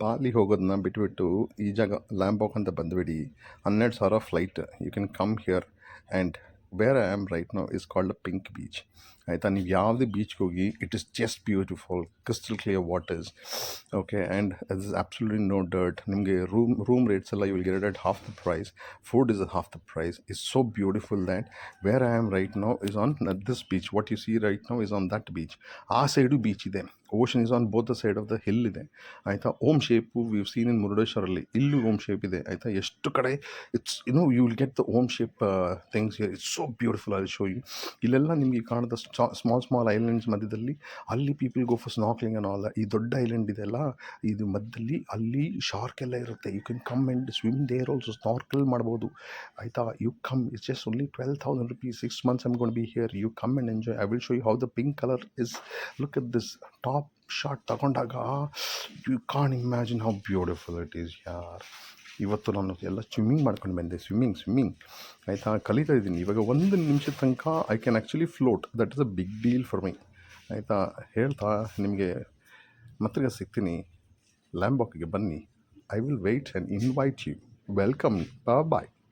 ಬಾಲಿ ಹೋಗೋದನ್ನ ಬಿಟ್ಬಿಟ್ಟು ಈ ಜಾಗ ಲ್ಯಾಂಬಾಕ್ ಅಂತ ಬಂದುಬಿಡಿ. 12,000 flight. You can come here and where I am right now is called a pink beach. ಆಯಿತಾ, ನೀವು ಯಾವುದೇ ಬೀಚ್ಗೆ ಹೋಗಿ it is just beautiful, crystal clear waters. Okay, and is absolutely no dirt. ನಿಮಗೆ ರೂಮ್ ರೇಟ್ಸ್ ಎಲ್ಲ you will get at half the price. Food is half the price. Is so beautiful that where I am right now is on this beach. What you C right now is on that beach. ಆ side beach ಇದೆ. Ocean is on both the side of the hill ಇದೆ. ಆಯಿತಾ, Om shape view seen in ಮುರುಡೇಶ್ವರಲ್ಲಿ. ಇಲ್ಲೂ Om shape ಇದೆ. ಆಯಿತಾ, ಎಷ್ಟು ಕಡೆ it's you will get the Om shape things here. It's so beautiful. I show you. ಇಲ್ಲೆಲ್ಲ ನಿಮಗೆ ಕಾಣದ ಸ್ಮಾಲ್ ಐಲ್ಯಾಂಡ್ಸ್ ಮಧ್ಯದಲ್ಲಿ ಅಲ್ಲಿ people go for snorkeling and all. ಈ ದೊಡ್ಡ ಐಲ್ಯಾಂಡ್ ಇದೆಲ್ಲ, ಇದು ಮಧ್ಯದಲ್ಲಿ ಅಲ್ಲಿ ಶಾರ್ಕ್ ಎಲ್ಲ ಇರುತ್ತೆ. You can come and swim there also, snorkel ಮಾಡ್ಬೋದು. ಆಯಿತಾ, you come, it's just only 12,000 rupees. 6 months I'm going to be here. You come and enjoy. I will show you how the pink color is. Look at this top shot ತಗೊಂಡಾಗ you can imagine how beautiful it is ಯಾರ್. ಇವತ್ತು ನಾನು ಎಲ್ಲ swimming ಮಾಡ್ಕೊಂಡು ಬಂದೆ. Swimming ಆಯಿತಾ, ಕಲಿತಾ ಇದ್ದೀನಿ ಇವಾಗ. 1 ನಿಮಿಷದ ತನಕ I can actually float. That is a big deal for my. ಆಯಿತಾ, ಹೇಳ್ತಾ ನಿಮಗೆ ಮತ್ತೆ ಸಿಗ್ತೀನಿ. ಲ್ಯಾಂಬಾಕಿಗೆ ಬನ್ನಿ. I will wait and invite you. Welcome. Bye.